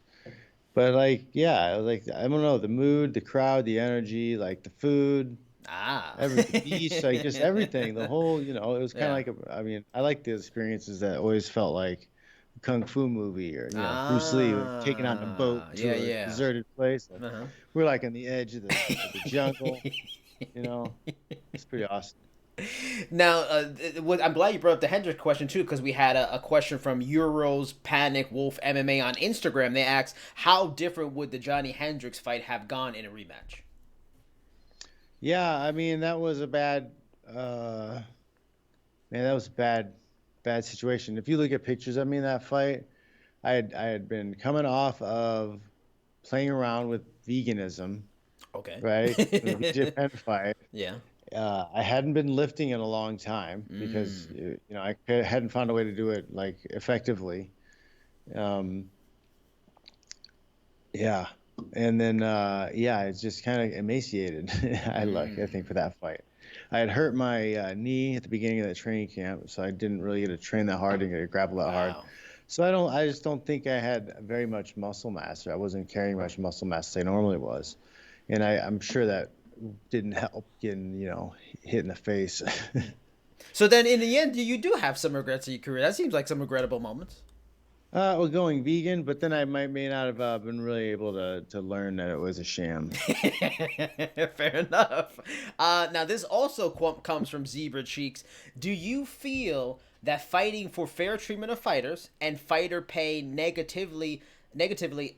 Speaker 1: But like, yeah, I was like, I don't know, the mood, the crowd, the energy, like the food,
Speaker 2: Ah.
Speaker 1: the beach, like just everything. The whole, you know, it was kind of
Speaker 2: Yeah.
Speaker 1: like I mean, I like the experiences that always felt like a kung fu movie or you know Bruce Lee like, taking on a boat
Speaker 2: Yeah,
Speaker 1: to a
Speaker 2: yeah.
Speaker 1: deserted place. Like,
Speaker 2: Uh-huh.
Speaker 1: we're like on the edge of the jungle, you know. It's pretty awesome.
Speaker 2: Now, I'm glad you brought up the Hendrick question too, because we had a question from Euros Panic Wolf MMA on Instagram. They asked, "How different would the Johnny Hendricks fight have gone in a rematch?"
Speaker 1: Yeah, I mean that was a bad uh man, that was a bad situation. If you look at pictures of me in that fight, I had been coming off of playing around with veganism,
Speaker 2: Okay.
Speaker 1: right? In the BJ Penn fight.
Speaker 2: Yeah.
Speaker 1: I hadn't been lifting in a long time because
Speaker 2: Mm.
Speaker 1: you know hadn't found a way to do it like effectively. Um, yeah, and then yeah, it's just kind of emaciated. I
Speaker 2: Mm.
Speaker 1: think for that fight, I had hurt my knee at the beginning of the training camp, so I didn't really get to train that hard and get to grapple that hard.
Speaker 2: Wow.
Speaker 1: So I just don't think I had very much muscle mass, or I wasn't carrying much muscle mass as I normally was, and I'm sure that didn't help getting hit in the face.
Speaker 2: So then, in the end, you do have some regrets in your career. That seems like some regrettable moments.
Speaker 1: Well, going vegan, but then I may not have been really able to learn that it was a sham.
Speaker 2: Fair enough. Now, this also comes from Zebra Cheeks. Do you feel that fighting for fair treatment of fighters and fighter pay negatively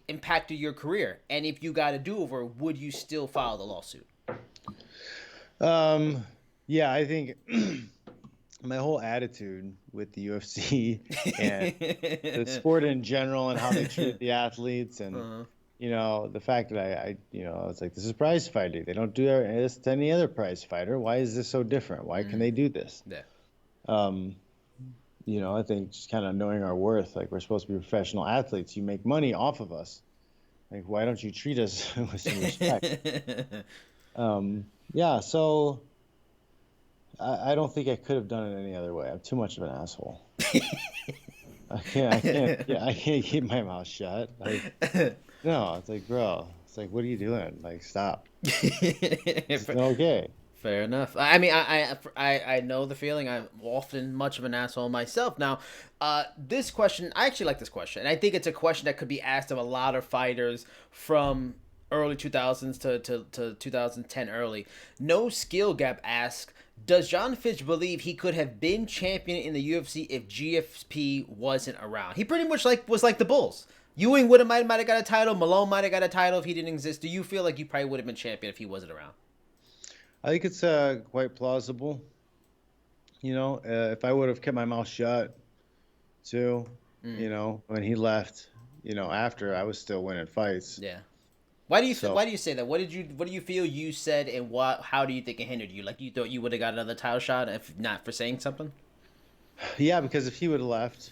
Speaker 2: impacted your career? And if you got a do-over, would you still file the lawsuit?
Speaker 1: Yeah, I think my whole attitude with the UFC and the sport in general and how they treat the athletes and
Speaker 2: Uh-huh.
Speaker 1: the fact that I was like, this is prize fighting. They don't do this to any other prize fighter. Why is this so different? Why can they do this?
Speaker 2: Yeah.
Speaker 1: Um, I think just kind of knowing our worth, like we're supposed to be professional athletes. You make money off of us. Like, why don't you treat us with some respect? Yeah, so I don't think I could have done it any other way. I'm too much of an asshole. I can't keep my mouth shut. Like, no, it's like, bro, It's like, what are you doing? Like, stop. It's
Speaker 2: Fair
Speaker 1: not okay.
Speaker 2: fair enough. I mean, I know the feeling. I'm often much of an asshole myself. Now, this question, I actually like this question, and I think it's a question that could be asked of a lot of fighters from early 2000s to 2010 early. No Skill Gap asks, does Jon Fitch believe he could have been champion in the UFC if GSP wasn't around? He pretty much was like the Bulls. Ewing would have might have got a title. Malone might have got a title if he didn't exist. Do you feel like you probably would have been champion if he wasn't around?
Speaker 1: I think it's quite plausible. If I would have kept my mouth shut too,
Speaker 2: Mm,
Speaker 1: when he left, after I was still winning fights.
Speaker 2: yeah. Why do you
Speaker 1: So
Speaker 2: why do you say that? What do you feel you said, and what how do you think it hindered you? Like you thought you would have got another title shot if not for saying something?
Speaker 1: yeah, because if he would have left,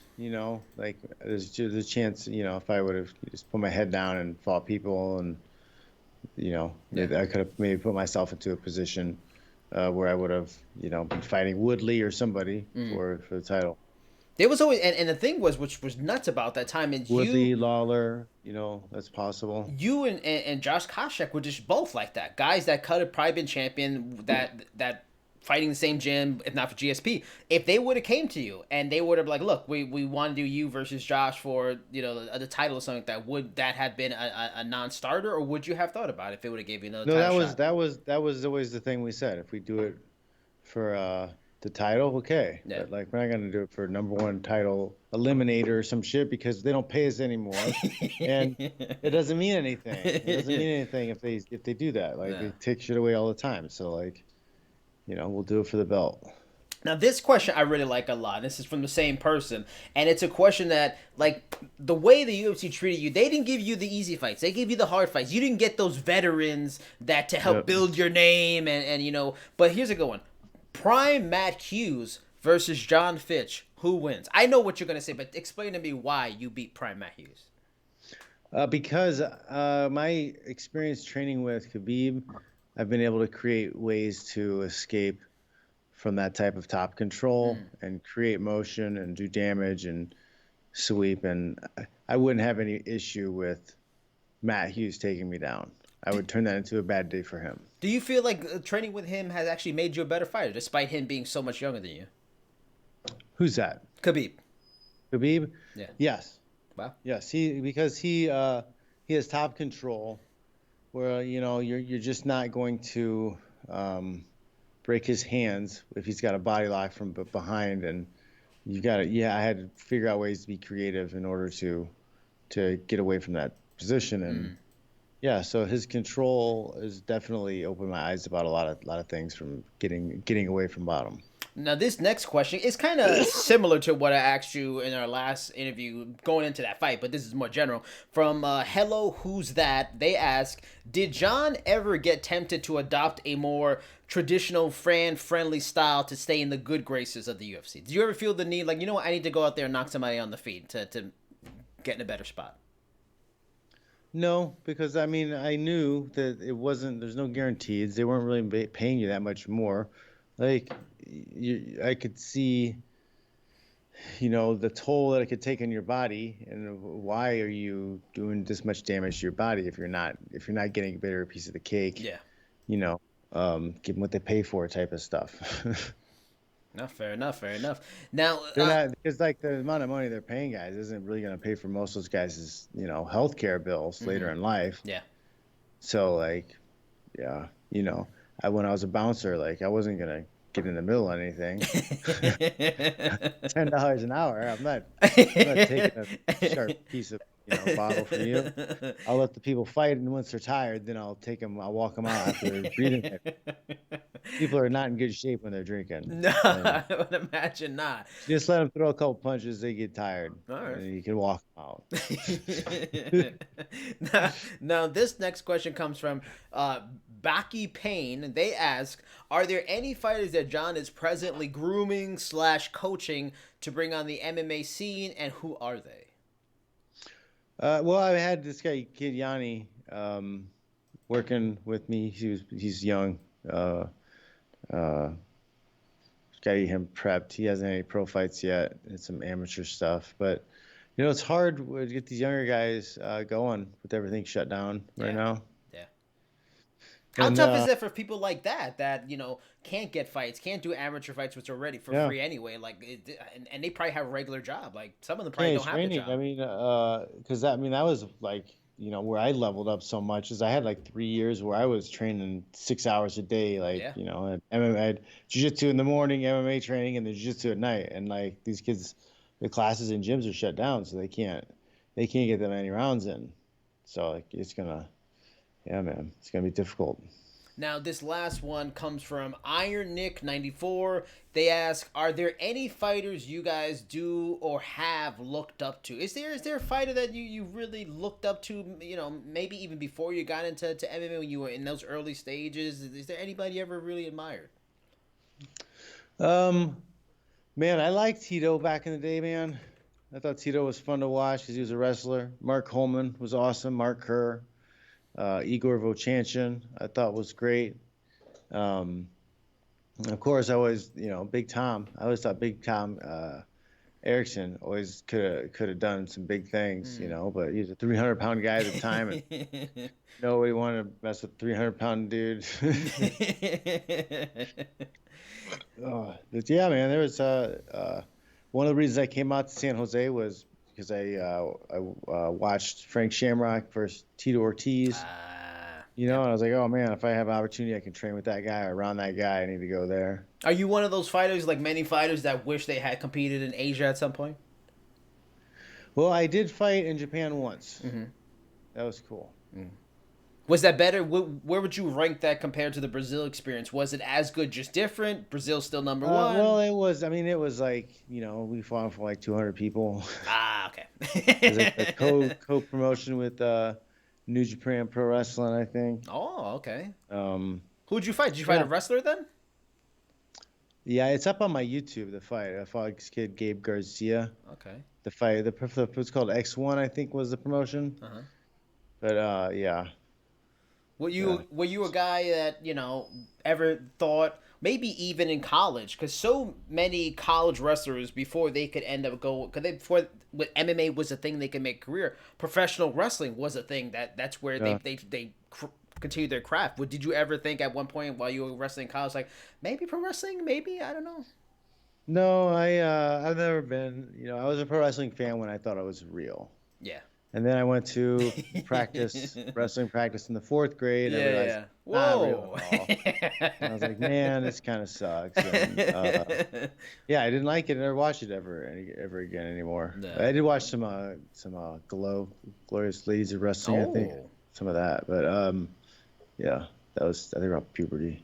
Speaker 1: like there's a chance, if I would have just put my head down and fought people, and
Speaker 2: Yeah.
Speaker 1: maybe I could have maybe put myself into a position where I would have, been fighting Woodley or somebody
Speaker 2: Mm.
Speaker 1: for the title.
Speaker 2: There was always and the thing was which was nuts about that time is
Speaker 1: Woodley, Lawler, that's possible.
Speaker 2: you and Josh Koscheck were just both like that. Guys that could have probably been champion that fighting the same gym, if not for GSP. If they would have came to you and they would have like, look, we want to do you versus Josh for the title or something like that, would that have been a non-starter, or would you have thought about it if it would have gave you another
Speaker 1: No,
Speaker 2: title
Speaker 1: that was
Speaker 2: shot?
Speaker 1: that was always the thing we said. If we do it for the title, okay.
Speaker 2: Yeah.
Speaker 1: But like we're not gonna do it for number one title eliminator or some shit because they don't pay us anymore. And it doesn't mean anything. It doesn't mean anything if they do that. Like
Speaker 2: Yeah.
Speaker 1: they take shit away all the time. So like, we'll do it for the belt.
Speaker 2: Now, this question I really like a lot. This is from the same person, and it's a question that, like, the way the UFC treated you, they didn't give you the easy fights. They gave you the hard fights. You didn't get those veterans that to help
Speaker 1: Yep.
Speaker 2: build your name, and. But here's a good one: Prime Matt Hughes versus Jon Fitch. Who wins? I know what you're gonna say, but explain to me why you beat Prime Matt Hughes.
Speaker 1: Because my experience training with Khabib, I've been able to create ways to escape from that type of top control and create motion and do damage and sweep. And I wouldn't have any issue with Matt Hughes taking me down. I would turn that into a bad day for him.
Speaker 2: Do you feel like training with him has actually made you a better fighter, despite him being so much younger than you?
Speaker 1: Who's that?
Speaker 2: Khabib.
Speaker 1: Khabib?
Speaker 2: Yeah.
Speaker 1: Yes.
Speaker 2: Wow.
Speaker 1: Yes. Because he has top control where you're just not going to break his hands if he's got a body lock from behind, and you've got to I had to figure out ways to be creative in order to get away from that position. And yeah, so his control has definitely opened my eyes about a lot of things from getting away from bottom.
Speaker 2: Now, this next question is kind of similar to what I asked you in our last interview going into that fight, but this is more general. From Hello, Who's That? They ask, did John ever get tempted to adopt a more traditional fan-friendly style to stay in the good graces of the UFC? Did you ever feel the need, like, you know what, I need to go out there and knock somebody on the feet to get in a better spot?
Speaker 1: No, because I mean I knew that it wasn't. There's no guarantees. They weren't really paying you that much more. Like I could see, the toll that it could take on your body, and why are you doing this much damage to your body if you're not getting a bigger piece of the cake?
Speaker 2: Yeah.
Speaker 1: Give them what they pay for, type of stuff.
Speaker 2: No, fair enough, fair enough. Now,
Speaker 1: They're not because like the amount of money they're paying guys isn't really going to pay for most of those guys' healthcare bills later in life.
Speaker 2: yeah.
Speaker 1: So like, yeah, when I was a bouncer, like I wasn't gonna get in the middle of anything. $10 an hour. I'm not taking a sharp piece of bottle from you. I'll let the people fight, and once they're tired, then I'll take them. I'll walk them out after they're breathing. People are not in good shape when they're drinking.
Speaker 2: No,
Speaker 1: And
Speaker 2: I would imagine not.
Speaker 1: just let them throw a couple punches. They get tired,
Speaker 2: All right.
Speaker 1: and you can walk them out.
Speaker 2: Now, this next question comes from Baki Payne. They ask, are there any fighters that John is presently grooming / coaching to bring on the MMA scene, and who are they?
Speaker 1: Well, I had this guy Kid Yanni working with me. He's young. Got him prepped. He hasn't had any pro fights yet. It's some amateur stuff, but it's hard to get these younger guys going with everything shut down right now.
Speaker 2: How
Speaker 1: And
Speaker 2: tough is that for people like that can't get fights, can't do amateur fights, which are already for
Speaker 1: yeah,
Speaker 2: free anyway? Like, and they probably have a regular job. Like some of them
Speaker 1: yeah,
Speaker 2: probably
Speaker 1: it's
Speaker 2: don't have the
Speaker 1: training. I
Speaker 2: job.
Speaker 1: mean, because that, I mean, that was like, where I leveled up so much is I had like 3 years where I was training 6 hours a day, like,
Speaker 2: Yeah.
Speaker 1: at MMA, I had jiu-jitsu in the morning, MMA training, and then jiu-jitsu at night. And like these kids, the classes and gyms are shut down, so they can't get that many rounds in. So like yeah, man, it's gonna be difficult.
Speaker 2: Now, this last one comes from Iron Nick 94. They ask, "Are there any fighters you guys do or have looked up to? Is there a fighter that you really looked up to? Maybe even before you got into MMA when you were in those early stages. Is there anybody you ever really admired?"
Speaker 1: Um, Man, I liked Tito back in the day, man. I thought Tito was fun to watch because he was a wrestler. Mark Coleman was awesome. Mark Kerr, Igor Vochanchin, I thought was great. Um, and of course, I always, Big Tom. I always thought Big Tom Erickson always could have done some big things, but he was a 300-pound guy at the time, and nobody wanted to mess with 300-pound dude. But yeah, man, there was one of the reasons I came out to San Jose was because I watched Frank Shamrock versus Tito Ortiz,
Speaker 2: Yep.
Speaker 1: and I was like, oh man, if I have an opportunity, I can train with that guy or around that guy. I need to go there.
Speaker 2: Are you one of those fighters, like many fighters, that wish they had competed in Asia at some point?
Speaker 1: Well, I did fight in Japan once.
Speaker 2: Mm-hmm.
Speaker 1: That was cool.
Speaker 2: Was that better? Where would you rank that compared to the Brazil experience? Was it as good, just different? Brazil's still number
Speaker 1: Well,
Speaker 2: one.
Speaker 1: it was. I mean, it was like we fought for like 200 people. It was a
Speaker 2: Okay.
Speaker 1: co promotion with New Japan Pro Wrestling, I think.
Speaker 2: Oh, okay.
Speaker 1: Um,
Speaker 2: Who'd you fight? Did you fight a
Speaker 1: yeah,
Speaker 2: wrestler then?
Speaker 1: yeah, it's up on my YouTube. The fight. I fought this kid Gabe Garcia.
Speaker 2: Okay.
Speaker 1: The fight. It's called X1, I think, was the promotion.
Speaker 2: Uh huh.
Speaker 1: But yeah,
Speaker 2: Were
Speaker 1: yeah,
Speaker 2: you a guy that ever thought maybe even in college, because so many college wrestlers before they could end up go because before when MMA was a thing they could make a career, professional wrestling was a thing that's where
Speaker 1: yeah.
Speaker 2: they continued their craft. Did you ever think at one point while you were wrestling in college, like maybe pro wrestling, maybe I don't know?
Speaker 1: No, I've never been. I was a pro wrestling fan when I thought it was real.
Speaker 2: Yeah.
Speaker 1: And then I went to wrestling practice in the fourth grade, and I
Speaker 2: Yeah,
Speaker 1: realized
Speaker 2: yeah.
Speaker 1: not real
Speaker 2: Whoa.
Speaker 1: at all. And I was like, man, this kind of sucks. And yeah, I didn't like it. I never watched it ever again anymore.
Speaker 2: No.
Speaker 1: I did watch some Glorious Ladies of Wrestling, I think,
Speaker 2: Oh.
Speaker 1: some of that. But yeah, that was I think around puberty.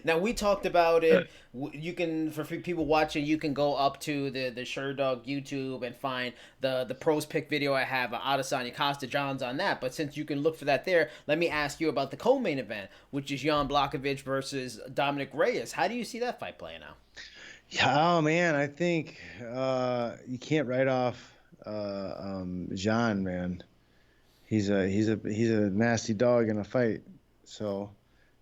Speaker 2: Now we talked about it. You can, for people watching, you can go up to the Sherdog YouTube and find the pros pick video I have. Adesanya Costa John's on that. But since you can look for that there, let me ask you about the co-main event, which is Jan Blachowicz versus Dominic Reyes. How do you see that fight playing out?
Speaker 1: Yeah, oh man, I think you can't write off Jean, man. He's a nasty dog in a fight. So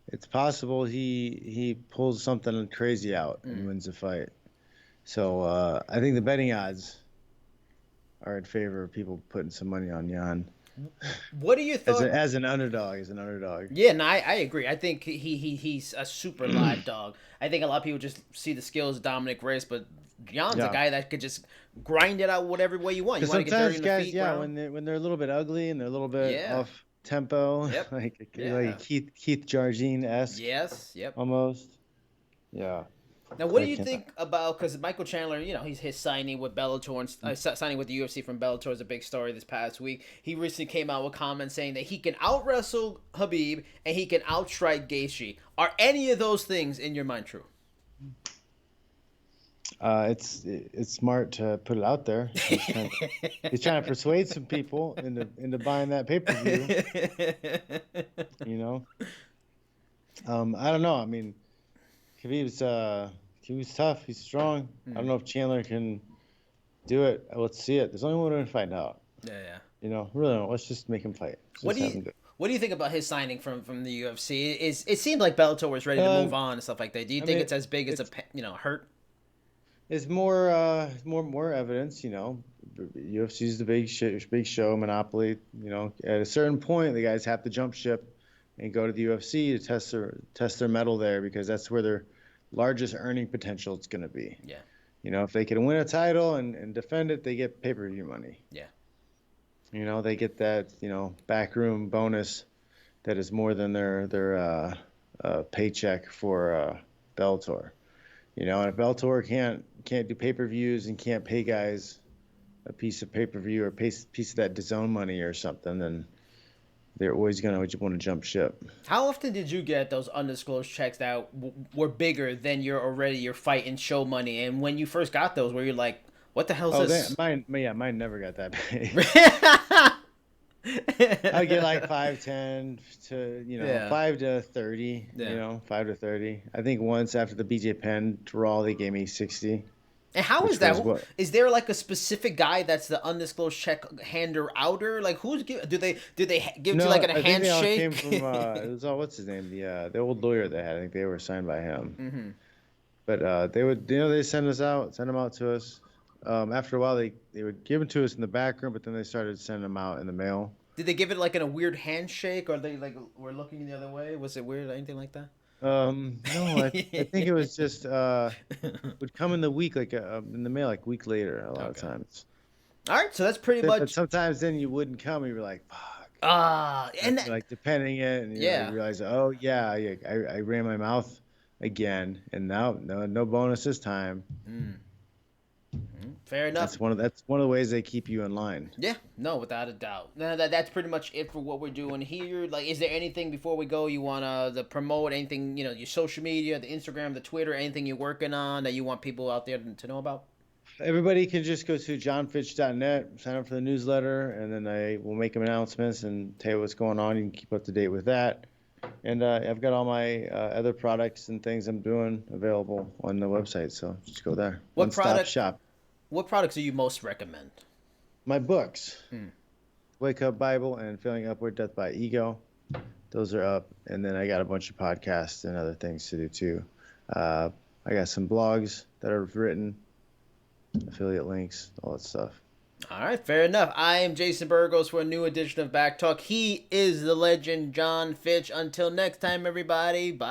Speaker 1: it's possible he pulls something crazy out and wins the fight. So I think the betting odds are in favor of people putting some money on Jan
Speaker 2: What are your thoughts?
Speaker 1: as an underdog. As an underdog.
Speaker 2: Yeah, no, I agree. I think he's a super live dog. I think a lot of people just see the skills of Dominic Reyes, but Jan's a
Speaker 1: Yeah.
Speaker 2: guy that could just grind it out whatever way you want. You
Speaker 1: Because
Speaker 2: want to get dirty
Speaker 1: sometimes
Speaker 2: in the
Speaker 1: guys,
Speaker 2: feet,
Speaker 1: yeah,
Speaker 2: ground?
Speaker 1: when they're a little bit ugly and they're a little bit
Speaker 2: Yeah.
Speaker 1: off tempo,
Speaker 2: Yep.
Speaker 1: like
Speaker 2: Yeah.
Speaker 1: Keith Jardine esque
Speaker 2: Yes. Yep.
Speaker 1: almost. Yeah.
Speaker 2: Now, what do
Speaker 1: I
Speaker 2: you
Speaker 1: can't.
Speaker 2: think about, because Michael Chandler, he's his signing with Bellator, and, signing with the UFC from Bellator is a big story this past week. He recently came out with comments saying that he can out wrestle Habib and he can outstrike Gaethje. Are any of those things in your mind true?
Speaker 1: It's smart to put it out there. He's trying to persuade some people into buying that pay-per-view. I don't know. I mean, Khabib's tough. He's strong. I don't know if Chandler can do it. Let's see it. There's only one way to find out.
Speaker 2: Yeah.
Speaker 1: Really don't. Let's just make him fight.
Speaker 2: What do you think about his signing from the UFC? It seemed like Bellator was ready to move on and stuff like that. Do you think it's as big as a hurt?
Speaker 1: It's more evidence. UFC is the big show, monopoly. At a certain point, the guys have to jump ship and go to the UFC to test their metal there because that's where their largest earning potential is going to be.
Speaker 2: Yeah.
Speaker 1: If they can win a title and defend it, they get pay-per-view money.
Speaker 2: Yeah.
Speaker 1: They get that, backroom bonus that is more than their paycheck for Bellator. And if Bellator can't do pay-per-views and can't pay guys a piece of pay-per-view or piece of that DAZN money or something, then they're always going to want to jump ship.
Speaker 2: How often did you get those undisclosed checks that were bigger than your fight and show money? And when you first got those, were you like, what the hell is this?
Speaker 1: Mine never got that big. I get like 5, 10 to,
Speaker 2: Yeah.
Speaker 1: 5 to 30,
Speaker 2: Yeah.
Speaker 1: 5 to 30. I think once after the BJ Penn draw, they gave me 60.
Speaker 2: And how is
Speaker 1: Which
Speaker 2: that?
Speaker 1: was what?
Speaker 2: Is there like a specific guy that's the undisclosed check hander outer? Like who's give? Do they give
Speaker 1: No,
Speaker 2: you like a
Speaker 1: I think they all
Speaker 2: handshake?
Speaker 1: came from, it was all, what's his name? The old lawyer they had. I think they were signed by him.
Speaker 2: Mm-hmm.
Speaker 1: But they would, they send them out to us. After a while, they would give them to us in the back room, but then they started sending them out in the mail.
Speaker 2: Did they give it like in a weird handshake, or they like were looking the other way? Was it weird? Anything like that?
Speaker 1: No, I think it was just would come in the week, like in the mail, like a week later, a lot of
Speaker 2: Okay.
Speaker 1: times.
Speaker 2: All right, so that's pretty
Speaker 1: But
Speaker 2: much.
Speaker 1: sometimes then you wouldn't come, and you were like, fuck.
Speaker 2: And
Speaker 1: Like depending it, and
Speaker 2: yeah.
Speaker 1: you realize, oh yeah, I ran my mouth again, and now no bonus this time.
Speaker 2: Fair enough.
Speaker 1: That's one of the ways they keep you in line.
Speaker 2: Yeah, no, without a doubt. No, that's pretty much it for what we're doing here. Like, is there anything before we go you want to promote? Anything, your social media, the Instagram, the Twitter, anything you're working on that you want people out there to know about?
Speaker 1: Everybody can just go to jonfitch.net, sign up for the newsletter, and then I will make announcements and tell you what's going on. You can keep up to date with that. And I've got all my other products and things I'm doing available on the website, so just go there.
Speaker 2: What
Speaker 1: One-stop
Speaker 2: product?
Speaker 1: shop.
Speaker 2: What products do you most recommend?
Speaker 1: My books, Wake Up Bible and Feeling Upward, Death by Ego. Those are up. And then I got a bunch of podcasts and other things to do too. I got some blogs that I've written, affiliate links, all that stuff.
Speaker 2: All right, fair enough. I am Jason Burgos for a new edition of Back Talk. He is the legend Jon Fitch. Until next time, everybody. Bye.